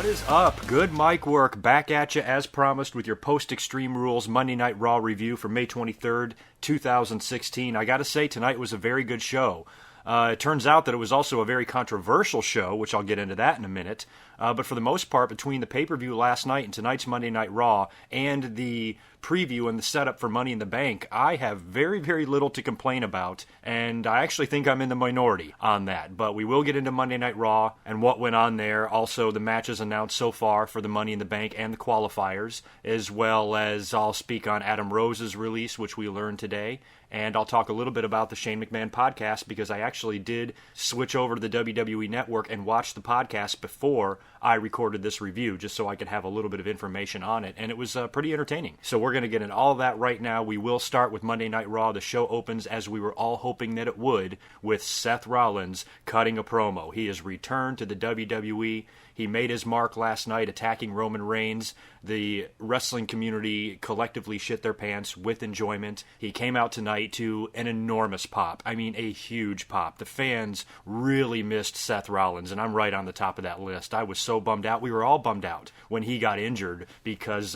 What is up? GoodMicWork back at you as promised with your post-Extreme Rules Monday Night Raw review for May 23rd, 2016. I gotta say, tonight was a very good show. It turns out that it was also a very controversial show, which I'll get into that in a minute. But for the most part, between the pay-per-view last night and tonight's Monday Night Raw and the preview and the setup for Money in the Bank, I have very, very little to complain about, and I actually think I'm in the minority on that. But we will get into Monday Night Raw and what went on there. Also, the matches announced so far for the Money in the Bank and the qualifiers, as well as I'll speak on Adam Rose's release, which we learned today. And I'll talk a little bit about the Shane McMahon podcast because I actually did switch over to the WWE Network and watch the podcast before I recorded this review, just so I could have a little bit of information on it. And it was pretty entertaining. So we're going to get into all of that right now. We will start with Monday Night Raw. The show opens, as we were all hoping that it would, with Seth Rollins cutting a promo. He has returned to the WWE. He made his mark last night attacking Roman Reigns. The wrestling community collectively shit their pants with enjoyment. He came out tonight to an enormous pop. I mean, a huge pop. The fans really missed Seth Rollins, and I'm right on the top of that list. I was so bummed out. We were all bummed out when he got injured because,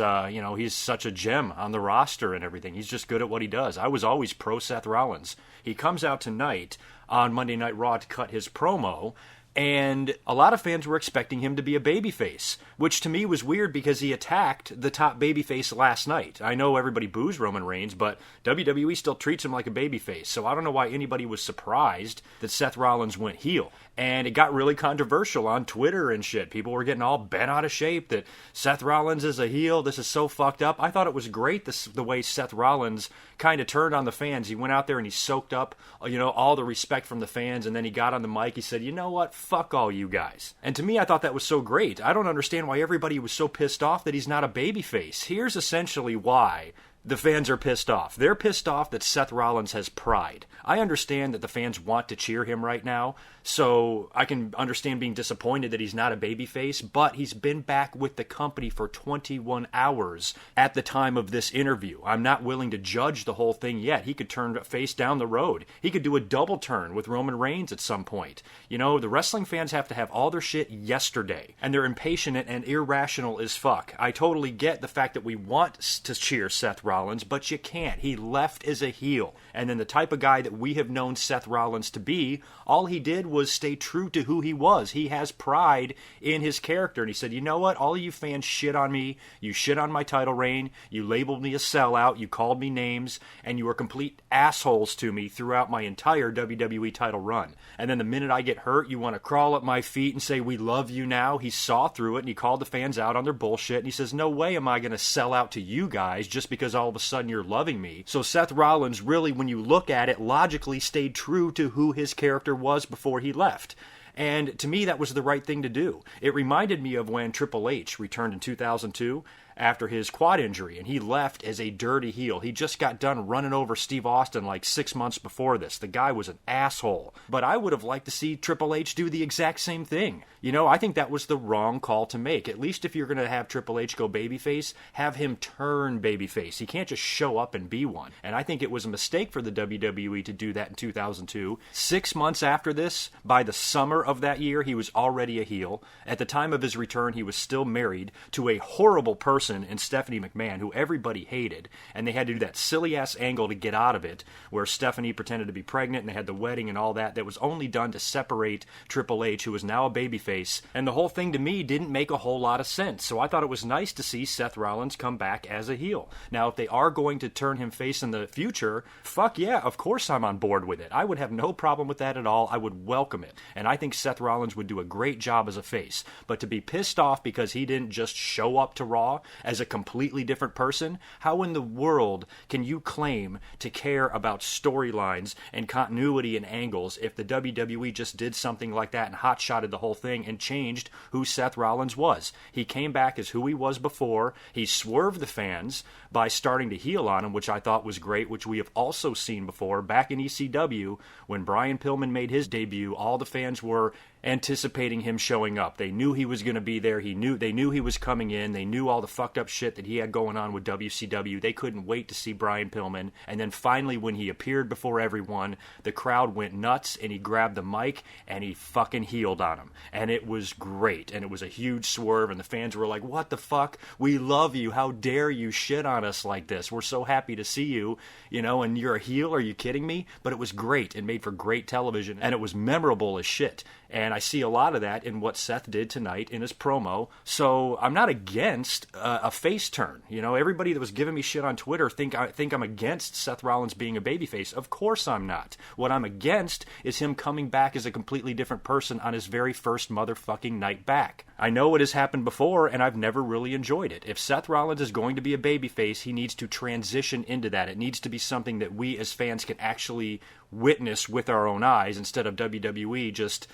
he's such a gem on the roster and everything. He's just good at what he does. I was always pro Seth Rollins. He comes out tonight on Monday Night Raw to cut his promo, and a lot of fans were expecting him to be a babyface, which to me was weird because he attacked the top babyface last night. I know everybody boos Roman Reigns, but WWE still treats him like a babyface, so I don't know why anybody was surprised that Seth Rollins went heel. And it got really controversial on Twitter and shit. People were getting all bent out of shape that Seth Rollins is a heel. This is so fucked up. I thought it was great the way Seth Rollins kind of turned on the fans. He went out there and he soaked up, all the respect from the fans. And then he got on the mic. He said, you know what? Fuck all you guys. And to me, I thought that was so great. I don't understand why everybody was so pissed off that he's not a babyface. Here's essentially why the fans are pissed off. They're pissed off that Seth Rollins has pride. I understand that the fans want to cheer him right now, so I can understand being disappointed that he's not a babyface, but he's been back with the company for 21 hours at the time of this interview. I'm not willing to judge the whole thing yet. He could turn face down the road. He could do a double turn with Roman Reigns at some point. The wrestling fans have to have all their shit yesterday, and they're impatient and irrational as fuck. I totally get the fact that we want to cheer Seth Rollins, but you can't. He left as a heel. And then the type of guy that we have known Seth Rollins to be, all he did was stay true to who he was. He has pride in his character. And he said, you know what? All of you fans shit on me. You shit on my title reign. You labeled me a sellout. You called me names. And you were complete assholes to me throughout my entire WWE title run. And then the minute I get hurt, you want to crawl at my feet and say, we love you now. He saw through it and he called the fans out on their bullshit. And he says, no way am I going to sell out to you guys just because all of a sudden you're loving me. So Seth Rollins really, when you look at it, logically stayed true to who his character was before he left. And to me, that was the right thing to do. It reminded me of when Triple H returned in 2002 after his quad injury, and he left as a dirty heel. He just got done running over Steve Austin like 6 months before this. The guy was an asshole. But I would have liked to see Triple H do the exact same thing. I think that was the wrong call to make. At least if you're going to have Triple H go babyface, have him turn babyface. He can't just show up and be one. And I think it was a mistake for the WWE to do that in 2002. 6 months after this, by the summer of that year, he was already a heel. At the time of his return, he was still married to a horrible person in Stephanie McMahon, who everybody hated, and they had to do that silly-ass angle to get out of it, where Stephanie pretended to be pregnant, and they had the wedding and all that. That was only done to separate Triple H, who was now a babyface, and the whole thing to me didn't make a whole lot of sense, so I thought it was nice to see Seth Rollins come back as a heel. Now, if they are going to turn him face in the future, fuck yeah, of course I'm on board with it. I would have no problem with that at all. I would welcome it, and I think Seth Rollins would do a great job as a face, but to be pissed off because he didn't just show up to Raw as a completely different person, how in the world can you claim to care about storylines and continuity and angles if the WWE just did something like that and hot-shotted the whole thing and changed who Seth Rollins was? He came back as who he was before. He swerved the fans by starting to heel on him, which I thought was great, which we have also seen before. Back in ECW, when Brian Pillman made his debut, all the fans were anticipating him showing up. They knew he was going to be there. They knew he was coming in. They knew all the fucked up shit that he had going on with WCW. They couldn't wait to see Brian Pillman. And then finally, when he appeared before everyone, the crowd went nuts, and he grabbed the mic and he fucking healed on him. And it was great. And it was a huge swerve, and the fans were like, "What the fuck? We love you. How dare you shit on us like this? We're so happy to see you, and you're a heel. Are you kidding me?" But it was great. It made for great television, and it was memorable as shit. And I see a lot of that in what Seth did tonight in his promo. So I'm not against a face turn. Everybody that was giving me shit on Twitter think I'm against Seth Rollins being a babyface. Of course I'm not. What I'm against is him coming back as a completely different person on his very first motherfucking night back. I know it has happened before, and I've never really enjoyed it. If Seth Rollins is going to be a babyface, he needs to transition into that. It needs to be something that we as fans can actually witness with our own eyes, instead of WWE just,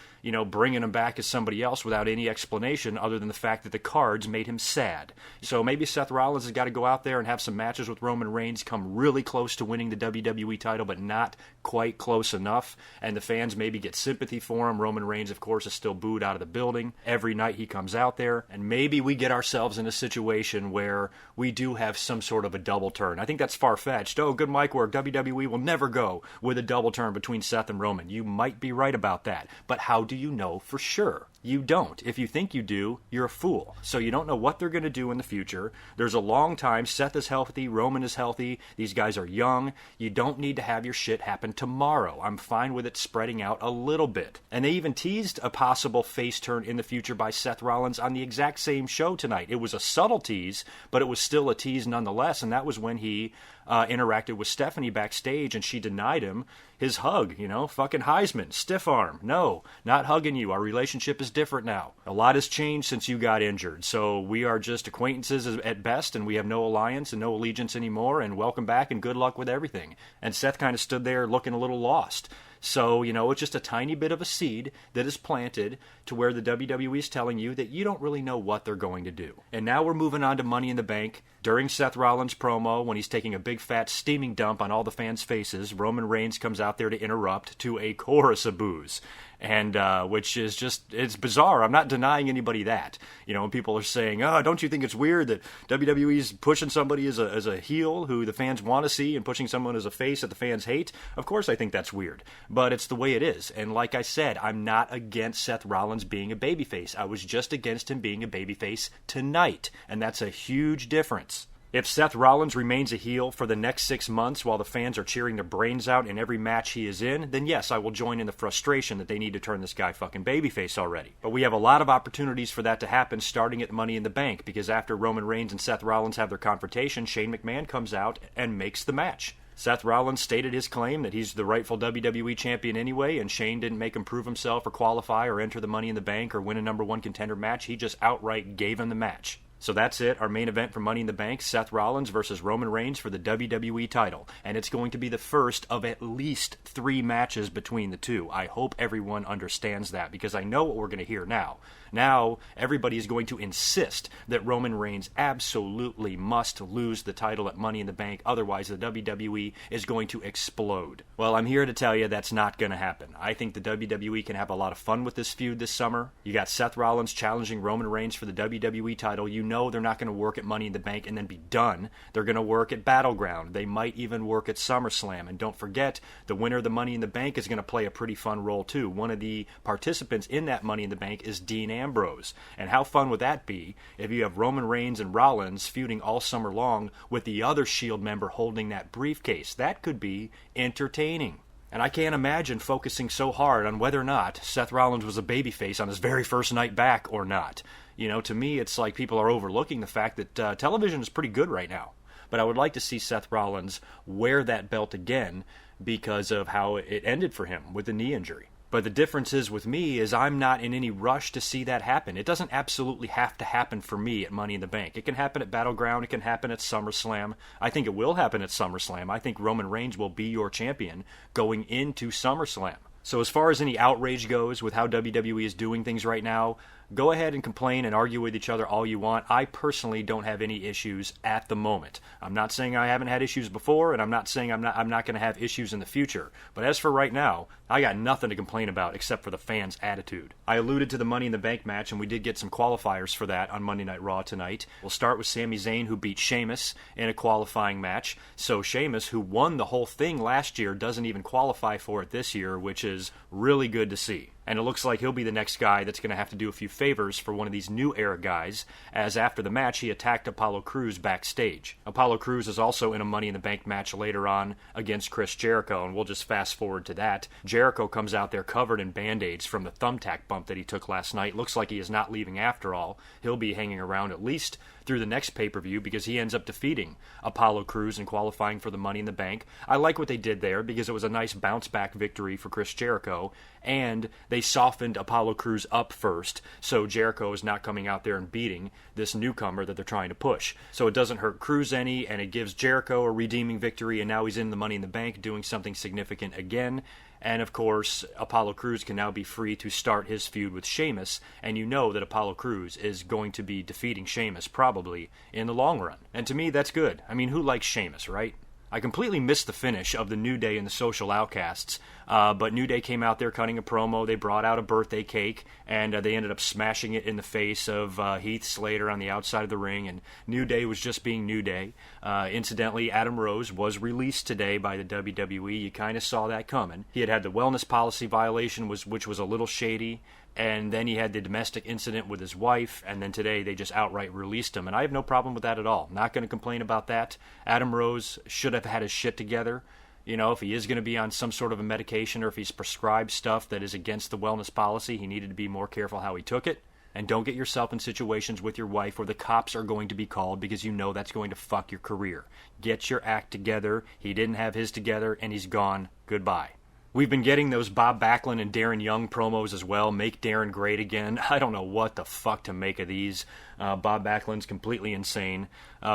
bringing him back as somebody else without any explanation other than the fact that the cards made him sad. So maybe Seth Rollins has got to go out there and have some matches with Roman Reigns, come really close to winning the WWE title, but not quite close enough, and the fans maybe get sympathy for him. Roman Reigns, of course, is still booed out of the building every night he comes out there, and maybe we get ourselves in a situation where we do have some sort of a double turn. I think that's far-fetched. Oh, good mic work. WWE will never go with a double turn between Seth and Roman. You might be right about that, but how do you know for sure? You don't. If you think you do, you're a fool. So you don't know what they're going to do in the future. There's a long time. Seth is healthy. Roman is healthy. These guys are young. You don't need to have your shit happen tomorrow. I'm fine with it spreading out a little bit. And they even teased a possible face turn in the future by Seth Rollins on the exact same show tonight. It was a subtle tease, but it was still a tease nonetheless, and that was when he interacted with Stephanie backstage, and she denied him his hug. Fucking Heisman, stiff arm. No, not hugging you. Our relationship is different now. A lot has changed since you got injured, so we are just acquaintances at best, and we have no alliance and no allegiance anymore, and welcome back and good luck with everything. And Seth kind of stood there looking a little lost. So, it's just a tiny bit of a seed that is planted to where the WWE is telling you that you don't really know what they're going to do. And now we're moving on to Money in the Bank. During Seth Rollins' promo, when he's taking a big fat steaming dump on all the fans' faces, Roman Reigns comes out there to interrupt to a chorus of boos. And which is just, it's bizarre. I'm not denying anybody that. When people are saying, "Oh, don't you think it's weird that WWE's pushing somebody as a heel who the fans want to see and pushing someone as a face that the fans hate?" Of course I think that's weird. But it's the way it is. And like I said, I'm not against Seth Rollins being a babyface. I was just against him being a babyface tonight. And that's a huge difference. If Seth Rollins remains a heel for the next 6 months while the fans are cheering their brains out in every match he is in, then yes, I will join in the frustration that they need to turn this guy fucking babyface already. But we have a lot of opportunities for that to happen starting at Money in the Bank, because after Roman Reigns and Seth Rollins have their confrontation, Shane McMahon comes out and makes the match. Seth Rollins stated his claim that he's the rightful WWE champion anyway, and Shane didn't make him prove himself or qualify or enter the Money in the Bank or win a number one contender match. He just outright gave him the match. So that's it, our main event for Money in the Bank, Seth Rollins versus Roman Reigns for the WWE title. And it's going to be the first of at least 3 matches between the two. I hope everyone understands that, because I know what we're going to hear now. Now, everybody is going to insist that Roman Reigns absolutely must lose the title at Money in the Bank, otherwise the WWE is going to explode. Well, I'm here to tell you that's not going to happen. I think the WWE can have a lot of fun with this feud this summer. You got Seth Rollins challenging Roman Reigns for the WWE title. You know they're not going to work at Money in the Bank and then be done. They're going to work at Battleground. They might even work at SummerSlam. And don't forget, the winner of the Money in the Bank is going to play a pretty fun role too. One of the participants in that Money in the Bank is Dean Ambrose. And how fun would that be if you have Roman Reigns and Rollins feuding all summer long with the other Shield member holding that briefcase? That could be entertaining. And I can't imagine focusing so hard on whether or not Seth Rollins was a babyface on his very first night back or not. To me, it's like people are overlooking the fact that television is pretty good right now. But I would like to see Seth Rollins wear that belt again because of how it ended for him with the knee injury. But the difference is with me is I'm not in any rush to see that happen. It doesn't absolutely have to happen for me at Money in the Bank. It can happen at Battleground. It can happen at SummerSlam. I think it will happen at SummerSlam. I think Roman Reigns will be your champion going into SummerSlam. So as far as any outrage goes with how WWE is doing things right now, go ahead and complain and argue with each other all you want. I personally don't have any issues at the moment. I'm not saying I haven't had issues before, and I'm not saying I'm not going to have issues in the future. But as for right now, I got nothing to complain about except for the fans' attitude. I alluded to the Money in the Bank match, and we did get some qualifiers for that on Monday Night Raw tonight. We'll start with Sami Zayn, who beat Sheamus in a qualifying match. So Sheamus, who won the whole thing last year, doesn't even qualify for it this year, which is really good to see. And it looks like he'll be the next guy that's going to have to do a few favors for one of these new era guys, as after the match he attacked Apollo Crews backstage. Apollo Crews is also in a Money in the Bank match later on against Chris Jericho, and we'll just fast forward to that. Jericho comes out there covered in Band-Aids from the thumbtack bump that he took last night. Looks like he is not leaving after all. He'll be hanging around at least through the next pay-per-view because he ends up defeating Apollo Crews and qualifying for the Money in the Bank. I like what they did there because it was a nice bounce-back victory for Chris Jericho, and they softened Apollo Crews up first, so Jericho is not coming out there and beating this newcomer that they're trying to push. So it doesn't hurt Crews any, and it gives Jericho a redeeming victory, and now he's in the Money in the Bank doing something significant again. And of course, Apollo Crews can now be free to start his feud with Sheamus, and you know that Apollo Crews is going to be defeating Sheamus probably in the long run. And to me, that's good. I mean, who likes Sheamus, right? I completely missed the finish of the New Day and the Social Outcasts, but New Day came out there cutting a promo. They brought out a birthday cake, and they ended up smashing it in the face of Heath Slater on the outside of the ring, and New Day was just being New Day. Incidentally, Adam Rose was released today by the WWE. You kind of saw that coming. He had the wellness policy violation, which was a little shady, and then he had the domestic incident with his wife, and then today they just outright released him, and I have no problem with that at all. Not going to complain about that. Adam Rose should have had his shit together. You know, if he is going to be on some sort of a medication or if he's prescribed stuff that is against the wellness policy, he needed to be more careful how he took it. And don't get yourself in situations with your wife where the cops are going to be called because you know that's going to fuck your career. Get your act together. He didn't have his together, and he's gone. Goodbye. We've been getting those Bob Backlund and Darren Young promos as well. Make Darren great again. I don't know what the fuck to make of these. Bob Backlund's completely insane.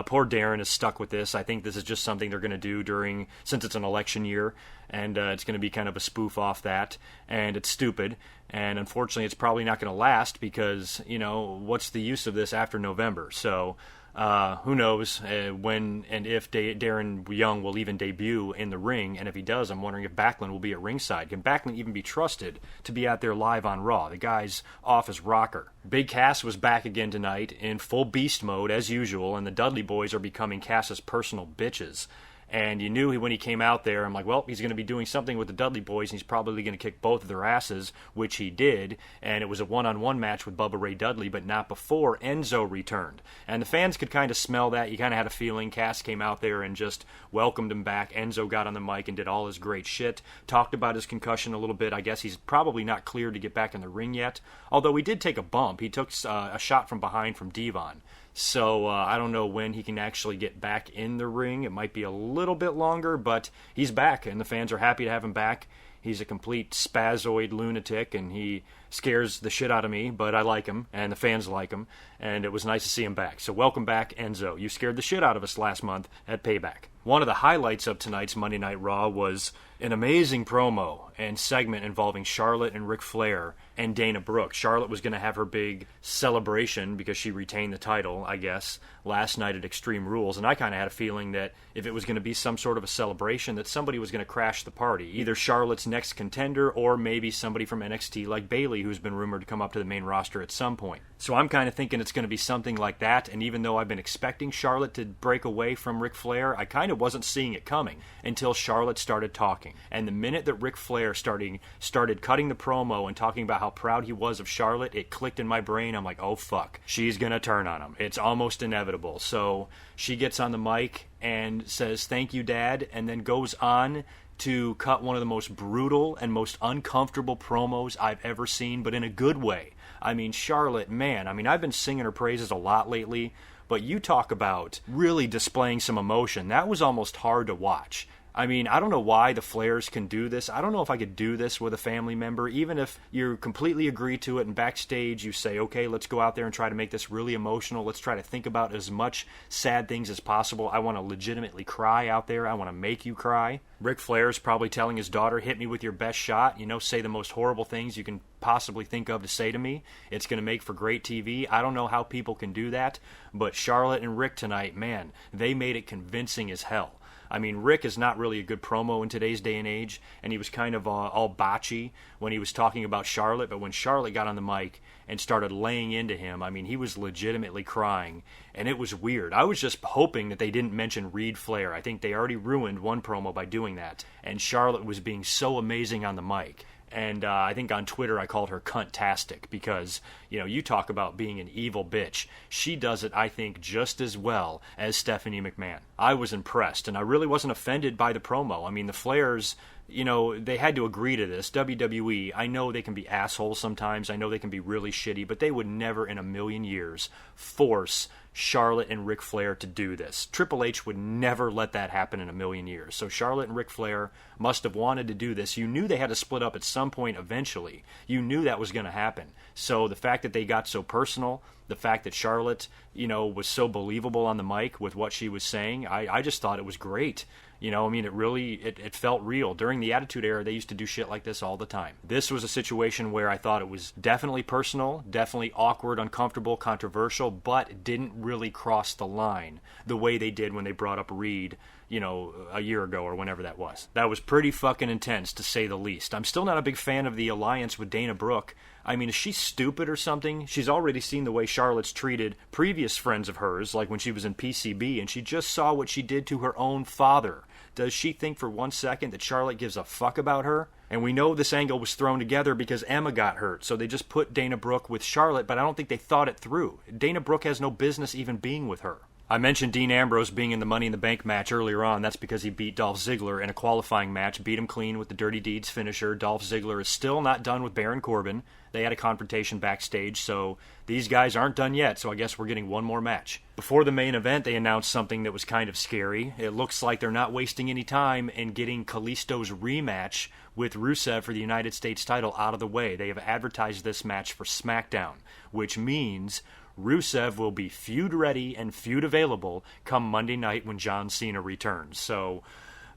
Poor Darren is stuck with this. I think this is just something they're going to do since it's an election year, and it's going to be kind of a spoof off that, and it's stupid. And unfortunately, it's probably not going to last because, you know, what's the use of this after November? So who knows when and if Darren Young will even debut in the ring, and if he does, I'm wondering if Backlund will be at ringside. Can Backlund even be trusted to be out there live on Raw? The guy's off his rocker. Big Cass was back again tonight in full beast mode as usual, and the Dudley Boys are becoming Cass's personal bitches. And you knew when he came out there, I'm like, well, he's going to be doing something with the Dudley Boys, and he's probably going to kick both of their asses, which he did. And it was a one-on-one match with Bubba Ray Dudley, but not before Enzo returned. And the fans could kind of smell that. You kind of had a feeling. Cass came out there and just welcomed him back. Enzo got on the mic and did all his great shit. Talked about his concussion a little bit. I guess he's probably not cleared to get back in the ring yet. Although he did take a bump. He took a shot from behind from Devon. So I don't know when he can actually get back in the ring. It might be a little bit longer, but he's back, and the fans are happy to have him back. He's a complete spazoid lunatic, and he scares the shit out of me, but I like him, and the fans like him, and it was nice to see him back. So welcome back, Enzo. You scared the shit out of us last month at Payback. One of the highlights of tonight's Monday Night Raw was an amazing promo and segment involving Charlotte and Ric Flair and Dana Brooke. Charlotte was going to have her big celebration because she retained the title, I guess, last night at Extreme Rules, and I kind of had a feeling that if it was going to be some sort of a celebration, that somebody was going to crash the party. Either Charlotte's next contender or maybe somebody from NXT like Bayley, who's been rumored to come up to the main roster at some point. So I'm kind of thinking it's going to be something like that, and even though I've been expecting Charlotte to break away from Ric Flair, I kind of wasn't seeing it coming until Charlotte started talking. And the minute that Ric Flair started cutting the promo and talking about how proud he was of Charlotte, it clicked in my brain. I'm like, oh fuck, she's going to turn on him. It's almost inevitable. So she gets on the mic and says, "Thank you, Dad," and then goes on to cut one of the most brutal and most uncomfortable promos I've ever seen, but in a good way. I mean, Charlotte, man, I've been singing her praises a lot lately, but you talk about really displaying some emotion. That was almost hard to watch. I mean, I don't know why the Flairs can do this. I don't know if I could do this with a family member, even if you completely agree to it and backstage you say, okay, let's go out there and try to make this really emotional. Let's try to think about as much sad things as possible. I want to legitimately cry out there. I want to make you cry. Ric Flair's probably telling his daughter, hit me with your best shot. Say the most horrible things you can possibly think of to say to me. It's going to make for great TV. I don't know how people can do that, but Charlotte and Ric tonight, man, they made it convincing as hell. I mean, Rick is not really a good promo in today's day and age, and he was kind of all botchy when he was talking about Charlotte, but when Charlotte got on the mic and started laying into him, I mean, he was legitimately crying, and it was weird. I was just hoping that they didn't mention Reed Flair. I think they already ruined one promo by doing that, and Charlotte was being so amazing on the mic. And I think on Twitter I called her cuntastic because, you talk about being an evil bitch. She does it, I think, just as well as Stephanie McMahon. I was impressed, and I really wasn't offended by the promo. I mean, the Flairs, they had to agree to this. WWE, I know they can be assholes sometimes. I know they can be really shitty, but they would never in a million years force Charlotte and Ric Flair to do this. Triple H would never let that happen in a million years. So Charlotte and Ric Flair must have wanted to do this. You knew they had to split up at some point eventually. You knew that was going to happen. So the fact that they got so personal, the fact that Charlotte, was so believable on the mic with what she was saying, I just thought it was great. It felt real. During the Attitude Era, they used to do shit like this all the time. This was a situation where I thought it was definitely personal, definitely awkward, uncomfortable, controversial, but didn't really cross the line the way they did when they brought up Reed, a year ago or whenever that was. That was pretty fucking intense, to say the least. I'm still not a big fan of the alliance with Dana Brooke. I mean, is she stupid or something? She's already seen the way Charlotte's treated previous friends of hers, like when she was in PCB, and she just saw what she did to her own father. Does she think for 1 second that Charlotte gives a fuck about her? And we know this angle was thrown together because Emma got hurt, so they just put Dana Brooke with Charlotte, but I don't think they thought it through. Dana Brooke has no business even being with her. I mentioned Dean Ambrose being in the Money in the Bank match earlier on. That's because he beat Dolph Ziggler in a qualifying match, beat him clean with the Dirty Deeds finisher. Dolph Ziggler is still not done with Baron Corbin. They had a confrontation backstage, so these guys aren't done yet, so I guess we're getting one more match. Before the main event, they announced something that was kind of scary. It looks like they're not wasting any time in getting Kalisto's rematch with Rusev for the United States title out of the way. They have advertised this match for SmackDown, which means Rusev will be feud ready and feud available come Monday night when John Cena returns. So,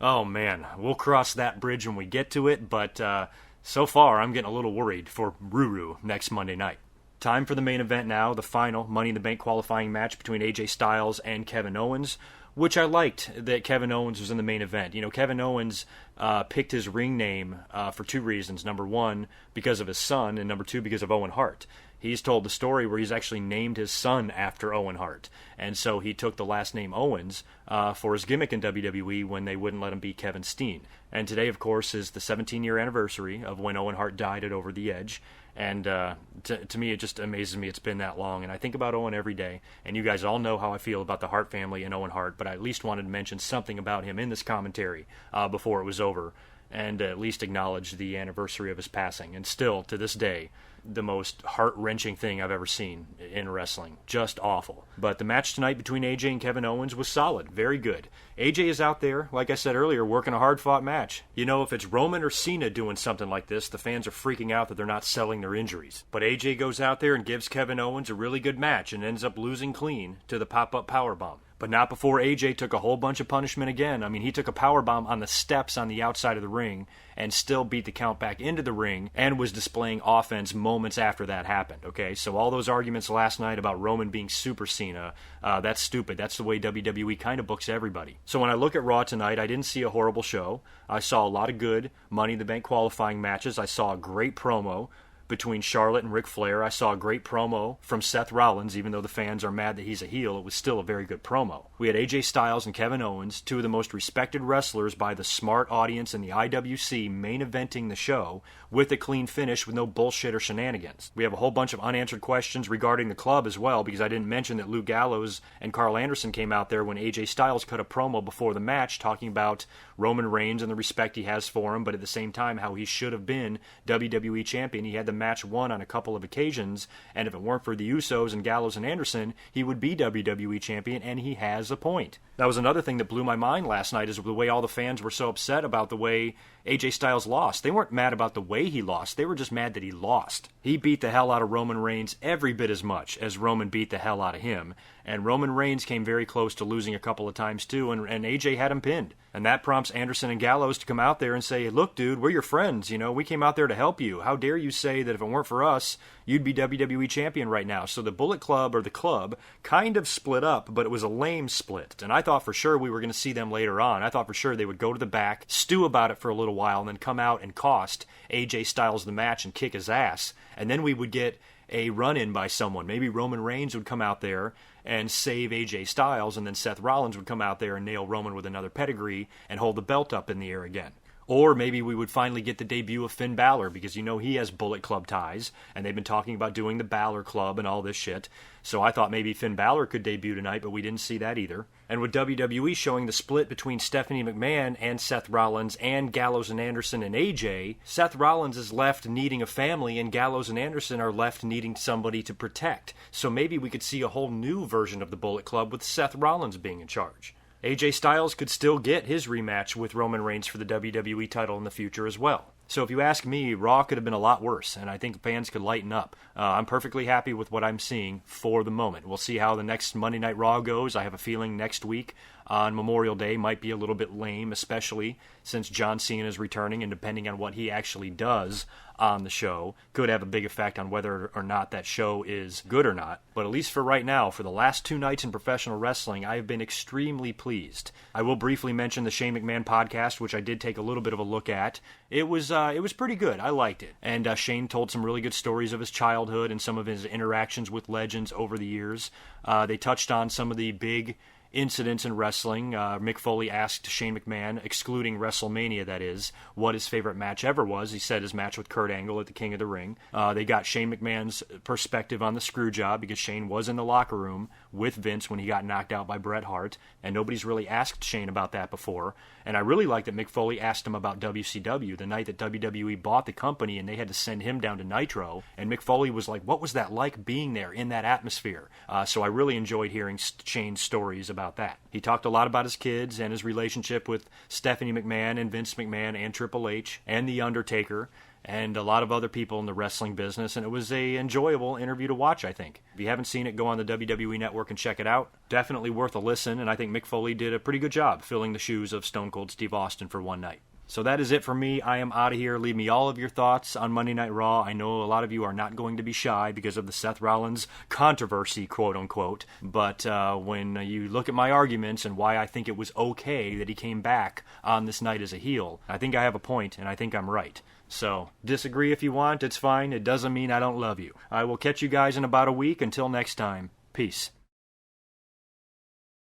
oh man, we'll cross that bridge when we get to it, but so far I'm getting a little worried for Ruru next Monday night. Time for the main event now, the final Money in the Bank qualifying match between AJ Styles and Kevin Owens, which I liked that Kevin Owens was in the main event. Kevin Owens picked his ring name for two reasons. Number one, because of his son, and number two, because of Owen Hart. He's told the story where he's actually named his son after Owen Hart. And so he took the last name Owens for his gimmick in WWE when they wouldn't let him be Kevin Steen. And today, of course, is the 17-year anniversary of when Owen Hart died at Over the Edge. And to me, it just amazes me it's been that long. And I think about Owen every day. And you guys all know how I feel about the Hart family and Owen Hart. But I at least wanted to mention something about him in this commentary before it was over. And at least acknowledge the anniversary of his passing. And still, to this day, the most heart-wrenching thing I've ever seen in wrestling. Just awful. But the match tonight between AJ and Kevin Owens was solid. Very good. AJ is out there, like I said earlier, working a hard-fought match. If it's Roman or Cena doing something like this, the fans are freaking out that they're not selling their injuries. But AJ goes out there and gives Kevin Owens a really good match and ends up losing clean to the pop-up powerbomb. But not before AJ took a whole bunch of punishment again. I mean, he took a powerbomb on the steps on the outside of the ring and still beat the count back into the ring and was displaying offense moments after that happened, okay? So all those arguments last night about Roman being Super Cena, that's stupid. That's the way WWE kind of books everybody. So when I look at Raw tonight, I didn't see a horrible show. I saw a lot of good Money in the Bank qualifying matches. I saw a great promo between Charlotte and Ric Flair. I saw a great promo from Seth Rollins. Even though the fans are mad that he's a heel, it was still a very good promo. We had AJ Styles and Kevin Owens, two of the most respected wrestlers by the smart audience in the IWC, main eventing the show with a clean finish with no bullshit or shenanigans. We have a whole bunch of unanswered questions regarding the club as well, because I didn't mention that Lou Gallows and Carl Anderson came out there when AJ Styles cut a promo before the match talking about Roman Reigns and the respect he has for him, but at the same time how he should have been WWE Champion. He had the match won on a couple of occasions, and if it weren't for the Usos and Gallows and Anderson, he would be WWE Champion, and he has a point. That was another thing that blew my mind last night, is the way all the fans were so upset about the way AJ Styles lost. They weren't mad about the way he lost. They were just mad that he lost. He beat the hell out of Roman Reigns every bit as much as Roman beat the hell out of him. And Roman Reigns came very close to losing a couple of times too, and AJ had him pinned. And that prompts Anderson and Gallows to come out there and say, look, dude, we're your friends. We came out there to help you. How dare you say that if it weren't for us, you'd be WWE Champion right now? So the Bullet Club, or the club, kind of split up, but it was a lame split. And I thought for sure we were going to see them later on. I thought for sure they would go to the back, stew about it for a little while, and then come out and cost AJ Styles the match and kick his ass. And then we would get a run-in by someone. Maybe Roman Reigns would come out there and save AJ Styles, and then Seth Rollins would come out there and nail Roman with another pedigree and hold the belt up in the air again. Or maybe we would finally get the debut of Finn Balor, because he has Bullet Club ties, and they've been talking about doing the Balor Club and all this shit. So I thought maybe Finn Balor could debut tonight, but we didn't see that either. And with WWE showing the split between Stephanie McMahon and Seth Rollins and Gallows and Anderson and AJ, Seth Rollins is left needing a family, and Gallows and Anderson are left needing somebody to protect. So maybe we could see a whole new version of the Bullet Club with Seth Rollins being in charge. AJ Styles could still get his rematch with Roman Reigns for the WWE title in the future as well. So if you ask me, Raw could have been a lot worse, and I think fans could lighten up. I'm perfectly happy with what I'm seeing for the moment. We'll see how the next Monday Night Raw goes. I have a feeling next week on Memorial Day might be a little bit lame, especially since John Cena is returning, and depending on what he actually does on the show, could have a big effect on whether or not that show is good or not. But at least for right now, for the last 2 nights in professional wrestling, I have been extremely pleased. I will briefly mention the Shane McMahon podcast, which I did take a little bit of a look at. It was pretty good. I liked it. And Shane told some really good stories of his childhood and some of his interactions with legends over the years. They touched on some of the big incidents in wrestling. Mick Foley asked Shane McMahon, excluding WrestleMania that is, what his favorite match ever was. He said his match with Kurt Angle at the King of the Ring. They got Shane McMahon's perspective on the screw job, because Shane was in the locker room with Vince when he got knocked out by Bret Hart, and nobody's really asked Shane about that before. And I really like that Mick Foley asked him about WCW, the night that WWE bought the company and they had to send him down to Nitro, and Mick Foley was like, what was that like being there in that atmosphere? So I really enjoyed hearing Shane's stories about that. He talked a lot about his kids and his relationship with Stephanie McMahon and Vince McMahon and Triple H and The Undertaker and a lot of other people in the wrestling business, and it was a enjoyable interview to watch, I think. If you haven't seen it, go on the WWE Network and check it out. Definitely worth a listen, and I think Mick Foley did a pretty good job filling the shoes of Stone Cold Steve Austin for one night. So that is it for me. I am out of here. Leave me all of your thoughts on Monday Night Raw. I know a lot of you are not going to be shy because of the Seth Rollins controversy, quote-unquote. But when you look at my arguments and why I think it was okay that he came back on this night as a heel, I think I have a point, and I think I'm right. So disagree if you want. It's fine. It doesn't mean I don't love you. I will catch you guys in about a week. Until next time, peace.